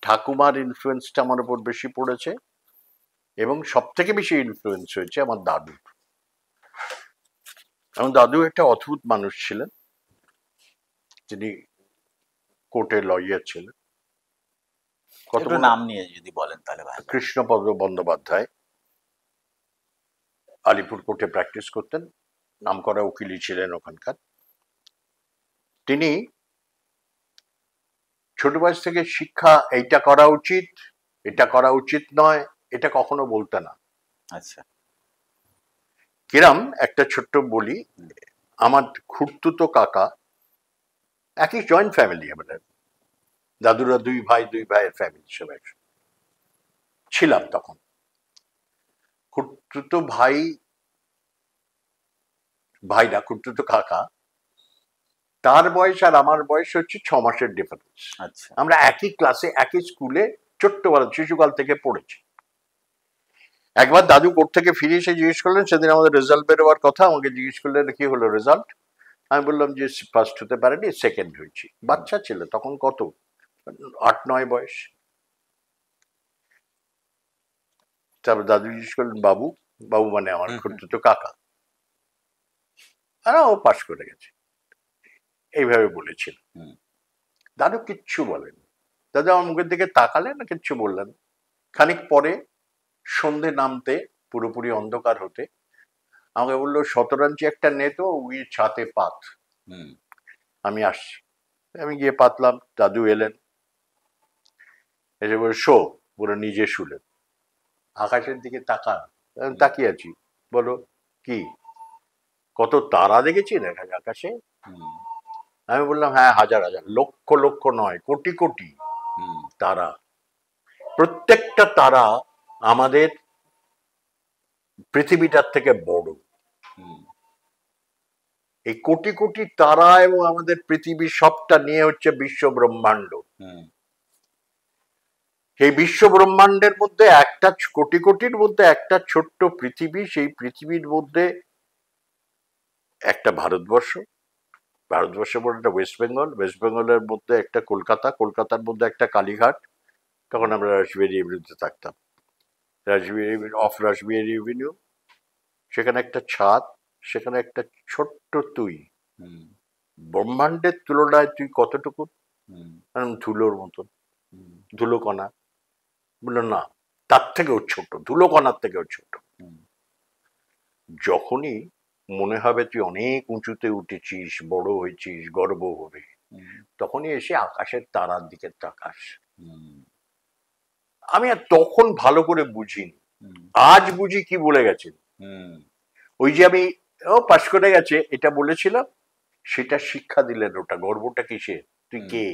ঠাকুমার ইনফ্লুয়েন্সটা আমার উপর বেশি পড়েছে, এবং সব থেকে বেশি ইনফ্লুয়েন্স হয়েছে আমার দাদুর। আমার দাদু একটা অদ্ভুত মানুষ ছিলেন, তিনি কোর্টে লয়ার ছিলেন। একটু নাম নিয়ে যদি বলেন তাহলে ভালো। কৃষ্ণপদ বন্দ্যোপাধ্যায়, আলিপুর কোর্টে প্র্যাকটিস করতেন, নামকরা উকিলই ছিলেন ওখানকার। তিনি ছোট বয়স থেকে শিক্ষা, এইটা করা উচিত, এটা করা উচিত নয়, এটা কখনো বলতেন না। আচ্ছা, কিরম একটা ছোট্ট বলি, আমার খুড়তুতো কাকা, একই জয়েন্ট ফ্যামিলি, আমাদের দাদুরা দুই ভাইয়ের ফ্যামিলি, সব একসাথে ছিলাম তখন। খুড়তুতো ভাইরা, খুড়তুতো কাকা, তার বয়স আর আমার বয়স হচ্ছে 6 মাসের ডিফারেন্স। আচ্ছা, আমরা একই ক্লাসে একই স্কুলে ছোট্টবেলা শিশুকাল থেকে পড়েছি। একবার দাদু কোর্ট থেকে ফিরে এসে জিজ্ঞেস করলেন, সেদিন আমাদের রেজাল্ট বেরোবার কথা, আমাকে জিজ্ঞেস করলেন কি হলো রেজাল্ট। আমি বললাম যে ফার্স্ট হতে পারেনি, সেকেন্ড হয়েছি। বাচ্চা ছিল তখন, কত 8-9 বয়স। তারপর দাদু জিজ্ঞেস করলেন বাবু, বাবু মানে আমার খুড়তুতো কাকা, আর ও পাশ করে গেছে, এইভাবে বলেছিল। দাদু কিচ্ছু বলেন, দাদু আমার মুখের দিকে তাকালেন না, কিচ্ছু বললেন। খানিক পরে সন্ধে নামতে, পুরোপুরি অন্ধকার হতে, আমাকে বললো 17 ইঞ্চি একটা নে তো, উই ছাতে পাত, আমি আসছি। আমি গিয়ে পাতলাম, দাদু এলেন, এসে বলে শো, বলে নিজে শুলেন। আকাশের দিকে তাকান, তাকিয়ে আছি। বলো কি, কত তারা দেখেছেন এখানে আকাশে? আমি বললাম হ্যাঁ, হাজার হাজার, লক্ষ লক্ষ নয়, কোটি কোটি তারা। প্রত্যেকটা তারা আমাদের পৃথিবীটার থেকে বড়। এই কোটি কোটি তারা এবং আমাদের পৃথিবী সবটা নিয়ে হচ্ছে বিশ্ব ব্রহ্মাণ্ড। সেই বিশ্ব ব্রহ্মাণ্ডের মধ্যে একটা কোটি কোটির মধ্যে একটা ছোট্ট পৃথিবী, সেই পৃথিবীর মধ্যে একটা ভারতবর্ষ, ভারতবর্ষের মধ্যে একটা ওয়েস্ট বেঙ্গল, ওয়েস্ট বেঙ্গলের মধ্যে একটা কলকাতা, কলকাতার মধ্যে একটা কালীঘাট, তখন আমরা রাসবিহারী এভিনিউতে থাকতাম, রাসবিহারী এভিনিউ, সেখানে একটা ছাদ, সেখানে একটা ছোট্ট তুই। ব্রহ্মাণ্ডের তুলনায় তুই কতটুকু? ধুলোর মতন, ধুলোকণা। বললো না, তার থেকেও ছোট, ধুলোকণার থেকেও ছোট। যখনই মনে হবে তুই অনেক উঁচুতে উঠেছিস, বড় হয়েছিস, গর্ব হবে, তখনই এসে আকাশের তারার দিকে তাকাস। আমি আর তখন ভালো করে বুঝিনি, আজ বুঝি কি বলে গেছেন। ওই যে আমি পাশ করে গেছে এটা বলেছিলাম, সেটা শিক্ষা দিলেন। ওটা গর্বটা কিসে, তুই কে,